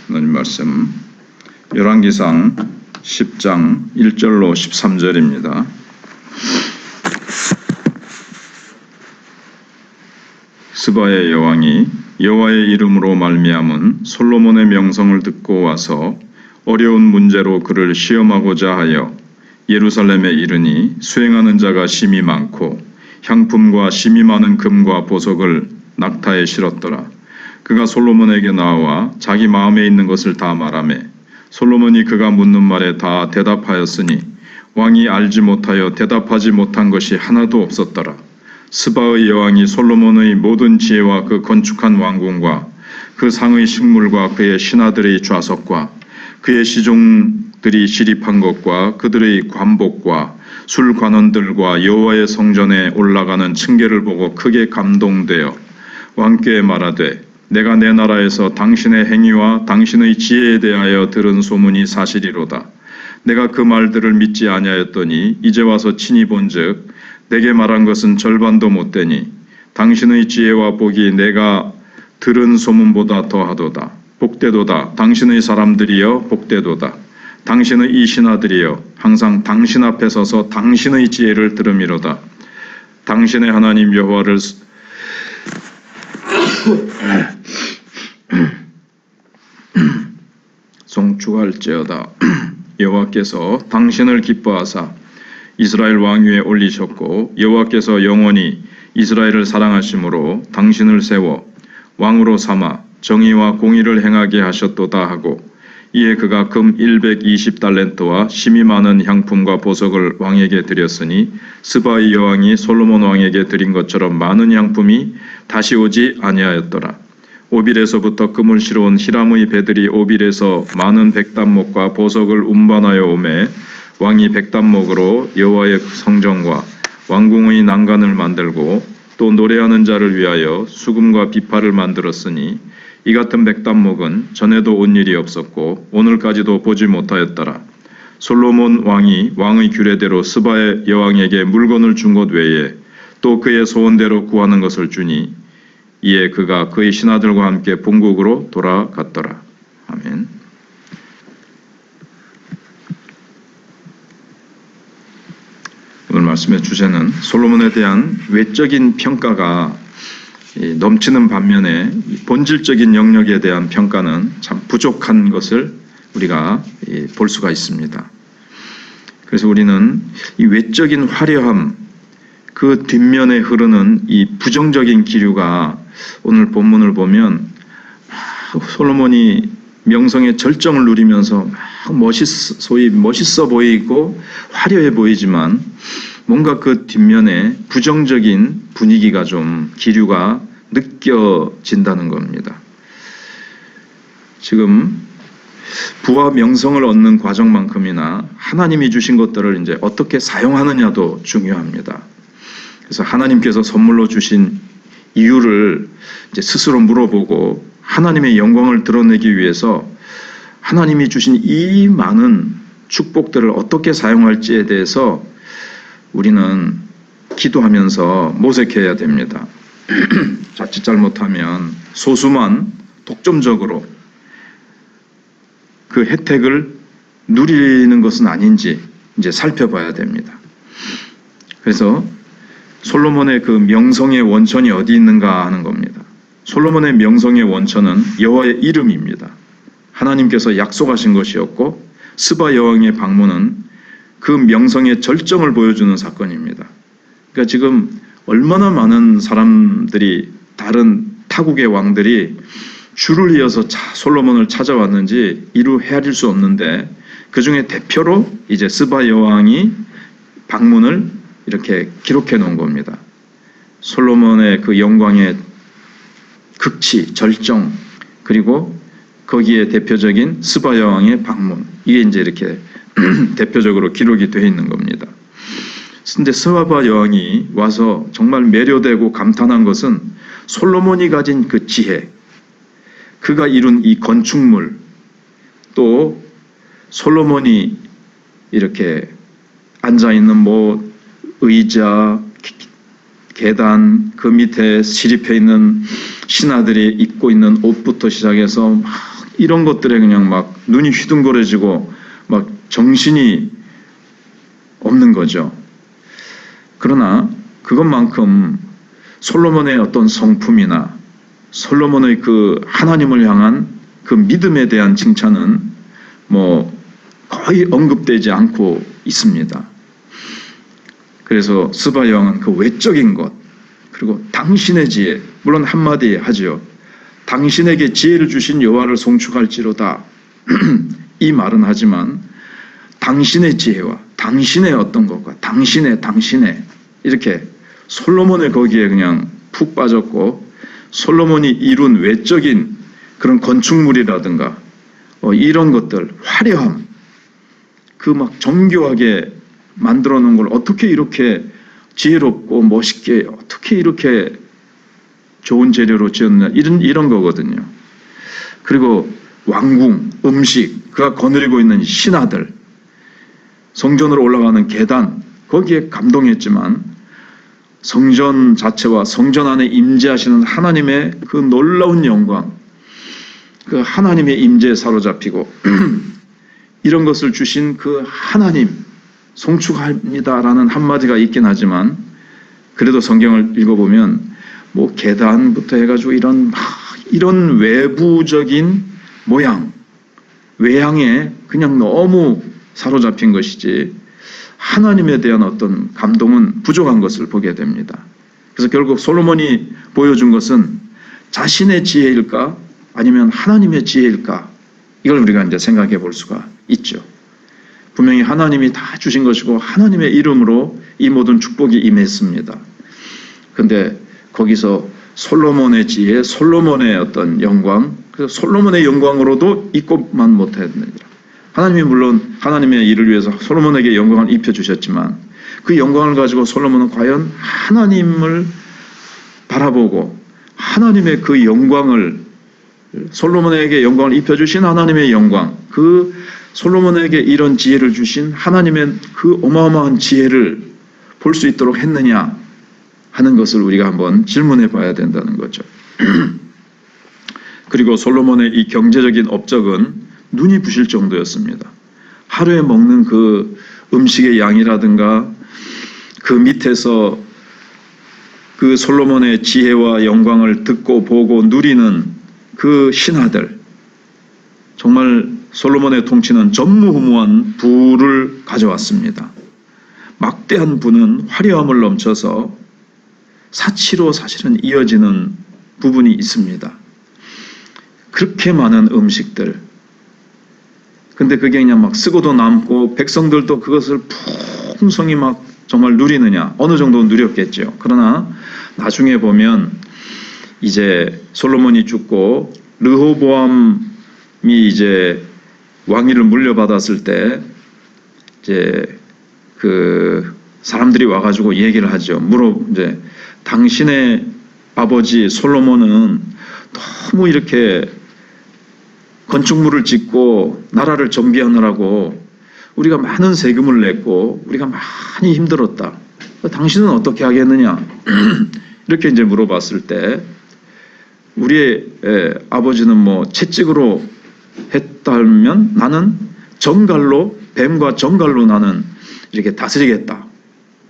하나님 말씀 열왕기상 10장 1절로 13절입니다. 스바의 여왕이 여호와의 이름으로 말미암은 솔로몬의 명성을 듣고 와서 어려운 문제로 그를 시험하고자 하여 예루살렘에 이르니 수행하는 자가 심히 많고 향품과 심히 많은 금과 보석을 낙타에 실었더라. 그가 솔로몬에게 나와 자기 마음에 있는 것을 다 말하매 솔로몬이 그가 묻는 말에 다 대답하였으니 왕이 알지 못하여 대답하지 못한 것이 하나도 없었더라. 스바의 여왕이 솔로몬의 모든 지혜와 그 건축한 왕궁과 그 상의 식물과 그의 신하들의 좌석과 그의 시종들이 시립한 것과 그들의 관복과 술관원들과 여호와의 성전에 올라가는 층계를 보고 크게 감동되어 왕께 말하되 내가 내 나라에서 당신의 행위와 당신의 지혜에 대하여 들은 소문이 사실이로다. 내가 그 말들을 믿지 아니하였더니 이제 와서 친히 본즉 내게 말한 것은 절반도 못되니 당신의 지혜와 복이 내가 들은 소문보다 더하도다. 복되도다. 당신의 사람들이여 복되도다. 당신의 이 신하들이여 항상 당신 앞에 서서 당신의 지혜를 들음이로다. 당신의 하나님 여호와를 송축할지어다. 여호와께서 당신을 기뻐하사 이스라엘 왕위에 올리셨고 여호와께서 영원히 이스라엘을 사랑하심으로 당신을 세워 왕으로 삼아 정의와 공의를 행하게 하셨도다 하고 이에 그가 금 120달란트와 심히 많은 향품과 보석을 왕에게 드렸으니 스바의 여왕이 솔로몬 왕에게 드린 것처럼 많은 향품이 다시 오지 아니하였더라. 오빌에서부터 금을 실어온 히람의 배들이 오빌에서 많은 백단목과 보석을 운반하여 오매 왕이 백단목으로 여호와의 성전과 왕궁의 난간을 만들고 또 노래하는 자를 위하여 수금과 비파를 만들었으니 이 같은 백단목은 전에도 온 일이 없었고 오늘까지도 보지 못하였더라. 솔로몬 왕이 왕의 규례대로 스바의 여왕에게 물건을 준 것 외에 또 그의 소원대로 구하는 것을 주니 이에 그가 그의 신하들과 함께 본국으로 돌아갔더라. 아멘. 오늘 말씀의 주제는 솔로몬에 대한 외적인 평가가 넘치는 반면에 본질적인 영역에 대한 평가는 참 부족한 것을 우리가 볼 수가 있습니다. 그래서 우리는 이 외적인 화려함, 그 뒷면에 흐르는 이 부정적인 기류가 오늘 본문을 보면 솔로몬이 명성의 절정을 누리면서 소위 멋있어 보이고 화려해 보이지만 뭔가 그 뒷면에 부정적인 분위기가 좀 기류가 느껴진다는 겁니다. 지금 부와 명성을 얻는 과정만큼이나 하나님이 주신 것들을 이제 어떻게 사용하느냐도 중요합니다. 그래서 하나님께서 선물로 주신 이유를 이제 스스로 물어보고 하나님의 영광을 드러내기 위해서 하나님이 주신 이 많은 축복들을 어떻게 사용할지에 대해서 우리는 기도하면서 모색해야 됩니다. 자칫 잘못하면 소수만 독점적으로 그 혜택을 누리는 것은 아닌지 이제 살펴봐야 됩니다. 그래서 솔로몬의 그 명성의 원천이 어디 있는가 하는 겁니다. 솔로몬의 명성의 원천은 여호와의 이름입니다. 하나님께서 약속하신 것이었고 스바 여왕의 방문은 그 명성의 절정을 보여주는 사건입니다. 그러니까 지금 얼마나 많은 사람들이 다른 타국의 왕들이 줄을 이어서 솔로몬을 찾아왔는지 이루 헤아릴 수 없는데 그 중에 대표로 이제 스바 여왕이 방문을 이렇게 기록해 놓은 겁니다. 솔로몬의 그 영광의 극치, 절정, 그리고 거기에 대표적인 스바 여왕의 방문. 이게 이제 이렇게 대표적으로 기록이 되어 있는 겁니다. 근데 스바 여왕이 와서 정말 매료되고 감탄한 것은 솔로몬이 가진 그 지혜, 그가 이룬 이 건축물, 또 솔로몬이 이렇게 앉아있는 의자, 계단, 그 밑에 시립해 있는 신하들이 입고 있는 옷부터 시작해서 막 이런 것들에 그냥 막 눈이 휘둥그레지고 막 정신이 없는 거죠. 그러나 그것만큼 솔로몬의 어떤 성품이나 솔로몬의 그 하나님을 향한 그 믿음에 대한 칭찬은 뭐 거의 언급되지 않고 있습니다. 그래서 스바 여왕은 그 외적인 것, 그리고 당신의 지혜, 물론 한마디 하죠. 당신에게 지혜를 주신 여호와를 송축할지로다. 이 말은 하지만 당신의 지혜와 당신의 어떤 것과 당신의 이렇게 솔로몬의 거기에 그냥 푹 빠졌고, 솔로몬이 이룬 외적인 그런 건축물이라든가 이런 것들, 화려함, 그 막 정교하게 만들어 놓은 걸 어떻게 이렇게 지혜롭고 멋있게 어떻게 이렇게 좋은 재료로 지었나, 이런 거거든요. 그리고 왕궁, 음식, 그가 거느리고 있는 신하들, 성전으로 올라가는 계단, 거기에 감동했지만 성전 자체와 성전 안에 임재하시는 하나님의 그 놀라운 영광, 그 하나님의 임재에 사로잡히고 이런 것을 주신 그 하나님 송축합니다라는 한마디가 있긴 하지만, 그래도 성경을 읽어보면 뭐 계단부터 해가지고 이런 외부적인 모양, 외향에 그냥 너무 사로잡힌 것이지 하나님에 대한 어떤 감동은 부족한 것을 보게 됩니다. 그래서 결국 솔로몬이 보여준 것은 자신의 지혜일까 아니면 하나님의 지혜일까, 이걸 우리가 이제 생각해 볼 수가 있죠. 분명히 하나님이 다 주신 것이고 하나님의 이름으로 이 모든 축복이 임했습니다. 그런데 거기서 솔로몬의 지혜, 솔로몬의 어떤 영광, 그래서 솔로몬의 영광으로도 잊고만 못했느니라. 하나님이 물론 하나님의 일을 위해서 솔로몬에게 영광을 입혀주셨지만 그 영광을 가지고 솔로몬은 과연 하나님을 바라보고 하나님의 그 영광을, 솔로몬에게 영광을 입혀주신 하나님의 영광, 그 솔로몬에게 이런 지혜를 주신 하나님의 그 어마어마한 지혜를 볼 수 있도록 했느냐 하는 것을 우리가 한번 질문해 봐야 된다는 거죠. 그리고 솔로몬의 이 경제적인 업적은 눈이 부실 정도였습니다. 하루에 먹는 그 음식의 양이라든가 그 밑에서 그 솔로몬의 지혜와 영광을 듣고 보고 누리는 그 신하들, 정말 솔로몬의 통치는 전무후무한 부를 가져왔습니다. 막대한 부는 화려함을 넘쳐서 사치로 사실은 이어지는 부분이 있습니다. 그렇게 많은 음식들, 근데 그게 그냥 막 쓰고도 남고 백성들도 그것을 풍성히 막 정말 누리느냐, 어느 정도 누렸겠죠. 그러나 나중에 보면 이제 솔로몬이 죽고 르호보암이 이제 왕위를 물려받았을 때 이제 그 사람들이 와가지고 얘기를 하죠. 이제 당신의 아버지 솔로몬은 너무 이렇게 건축물을 짓고 나라를 정비하느라고 우리가 많은 세금을 냈고 우리가 많이 힘들었다. 당신은 어떻게 하겠느냐? 이렇게 이제 물어봤을 때 우리의 아버지는 뭐 채찍으로 했다면 나는 정갈로, 뱀과 정갈로 나는 이렇게 다스리겠다.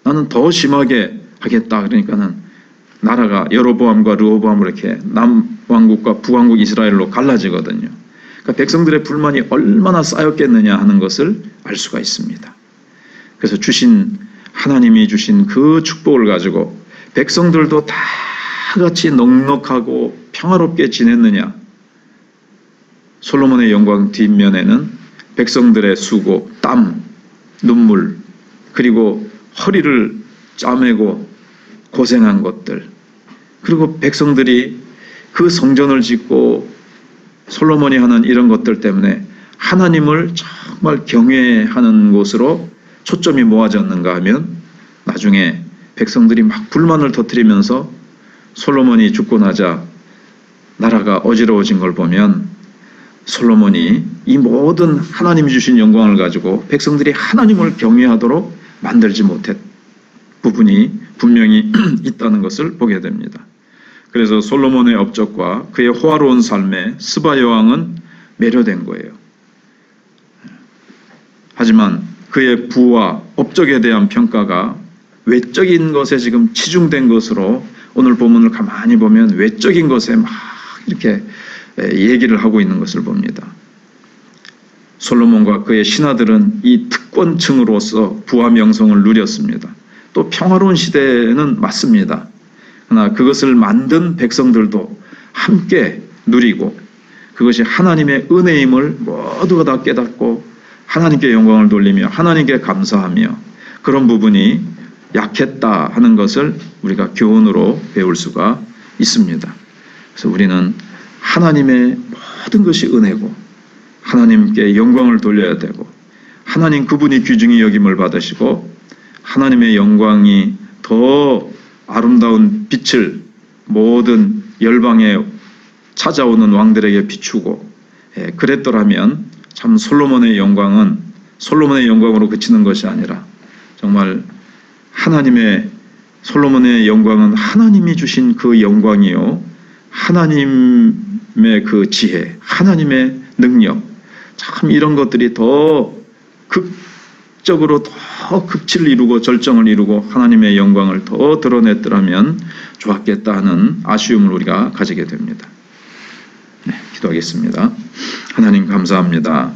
나는 더 심하게 하겠다. 그러니까는 나라가 여로보암과 르호보암으로 이렇게 남왕국과 북왕국 이스라엘로 갈라지거든요. 그러니까 백성들의 불만이 얼마나 쌓였겠느냐 하는 것을 알 수가 있습니다. 그래서 하나님이 주신 그 축복을 가지고 백성들도 다 같이 넉넉하고 평화롭게 지냈느냐. 솔로몬의 영광 뒷면에는 백성들의 수고, 땀, 눈물, 그리고 허리를 짜매고 고생한 것들, 그리고 백성들이 그 성전을 짓고 솔로몬이 하는 이런 것들 때문에 하나님을 정말 경외하는 곳으로 초점이 모아졌는가 하면 나중에 백성들이 막 불만을 터뜨리면서 솔로몬이 죽고 나자 나라가 어지러워진 걸 보면 솔로몬이 이 모든 하나님이 주신 영광을 가지고 백성들이 하나님을 경외하도록 만들지 못했 부분이 분명히 있다는 것을 보게 됩니다. 그래서 솔로몬의 업적과 그의 호화로운 삶에 스바 여왕은 매료된 거예요. 하지만 그의 부와 업적에 대한 평가가 외적인 것에 지금 치중된 것으로 오늘 본문을 가만히 보면 외적인 것에 막 이렇게 얘기를 하고 있는 것을 봅니다. 솔로몬과 그의 신하들은 이 특권층으로서 부와 명성을 누렸습니다. 또 평화로운 시대는 맞습니다. 그러나 그것을 만든 백성들도 함께 누리고 그것이 하나님의 은혜임을 모두가 다 깨닫고 하나님께 영광을 돌리며 하나님께 감사하며 그런 부분이 약했다 하는 것을 우리가 교훈으로 배울 수가 있습니다. 그래서 우리는 하나님의 모든 것이 은혜고 하나님께 영광을 돌려야 되고 하나님 그분이 귀중히 여김을 받으시고 하나님의 영광이 더 아름다운 빛을 모든 열방에 찾아오는 왕들에게 비추고 그랬더라면 참 솔로몬의 영광은 솔로몬의 영광으로 그치는 것이 아니라 정말 하나님의 솔로몬의 영광은 하나님이 주신 그 영광이요 하나님의 그 지혜, 하나님의 능력 참 이런 것들이 더 극적으로 더 극치를 이루고 절정을 이루고 하나님의 영광을 더 드러냈더라면 좋았겠다 하는 아쉬움을 우리가 가지게 됩니다. 네, 기도하겠습니다. 하나님 감사합니다.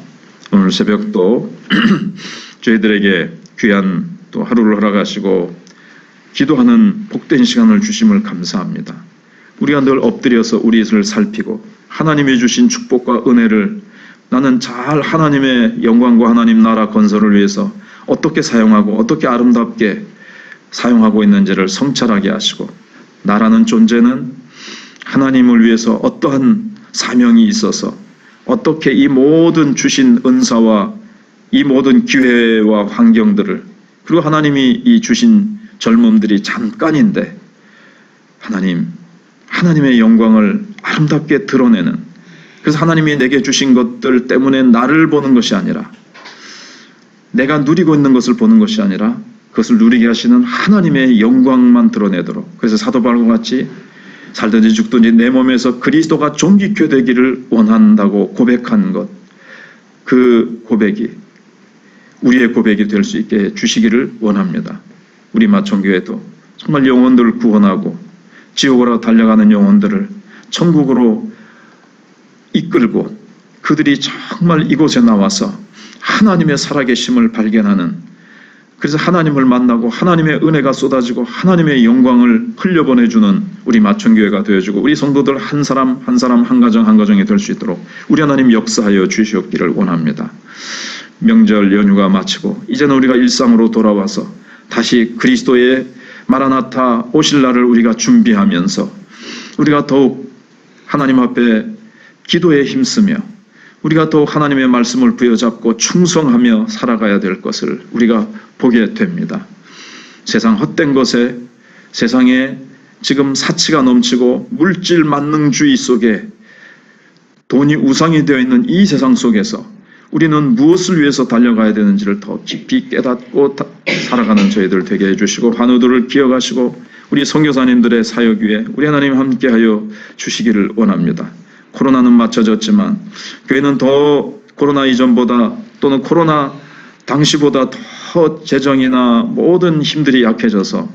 오늘 새벽도 저희들에게 귀한 또 하루를 허락하시고 기도하는 복된 시간을 주심을 감사합니다. 우리가 늘 엎드려서 우리를 살피고 하나님이 주신 축복과 은혜를 나는 잘 하나님의 영광과 하나님 나라 건설을 위해서 어떻게 사용하고 어떻게 아름답게 사용하고 있는지를 성찰하게 하시고 나라는 존재는 하나님을 위해서 어떠한 사명이 있어서 어떻게 이 모든 주신 은사와 이 모든 기회와 환경들을 그리고 하나님이 이 주신 젊음들이 잠깐인데 하나님의 영광을 아름답게 드러내는 그래서 하나님이 내게 주신 것들 때문에 나를 보는 것이 아니라 내가 누리고 있는 것을 보는 것이 아니라 그것을 누리게 하시는 하나님의 영광만 드러내도록 그래서 사도 바울과 같이 살든지 죽든지 내 몸에서 그리스도가 존귀케 되기를 원한다고 고백한 것 그 고백이 우리의 고백이 될 수 있게 주시기를 원합니다. 우리 마천교회도 정말 영혼들을 구원하고 지옥으로 달려가는 영혼들을 천국으로 이끌고 그들이 정말 이곳에 나와서 하나님의 살아계심을 발견하는 그래서 하나님을 만나고 하나님의 은혜가 쏟아지고 하나님의 영광을 흘려보내주는 우리 마천교회가 되어주고 우리 성도들 한 사람 한 사람 한 가정 한 가정이 될 수 있도록 우리 하나님 역사하여 주시옵기를 원합니다. 명절 연휴가 마치고 이제는 우리가 일상으로 돌아와서 다시 그리스도의 마라나타 오실 날을 우리가 준비하면서 우리가 더욱 하나님 앞에 기도에 힘쓰며 우리가 더욱 하나님의 말씀을 부여잡고 충성하며 살아가야 될 것을 우리가 보게 됩니다. 세상 헛된 것에 세상에 지금 사치가 넘치고 물질 만능주의 속에 돈이 우상이 되어 있는 이 세상 속에서 우리는 무엇을 위해서 달려가야 되는지를 더 깊이 깨닫고 살아가는 저희들 되게 해주시고 환우들을 기억하시고 우리 선교사님들의 사역 위에 우리 하나님 함께하여 주시기를 원합니다. 코로나는 맞춰졌지만 교회는 더 코로나 이전보다 또는 코로나 당시보다 더 재정이나 모든 힘들이 약해져서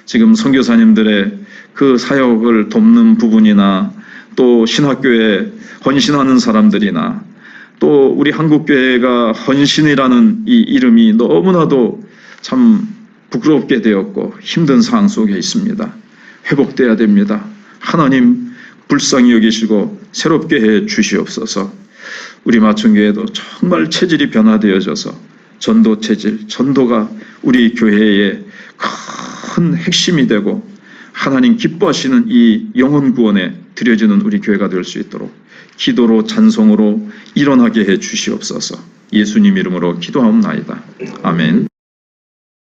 지금 선교사님들의 그 사역을 돕는 부분이나 또 신학교에 헌신하는 사람들이나 또 우리 한국교회가 헌신이라는 이 이름이 너무나도 참 부끄럽게 되었고 힘든 상황 속에 있습니다. 회복돼야 됩니다. 하나님 불쌍히 여기시고 새롭게 해 주시옵소서. 우리 마천교회도 정말 체질이 변화되어져서 전도 체질, 전도가 우리 교회의 큰 핵심이 되고 하나님 기뻐하시는 이 영혼 구원에 드려지는 우리 교회가 될 수 있도록 기도로 찬송으로 일어나게 해 주시옵소서. 예수님 이름으로 기도하옵나이다. 아멘.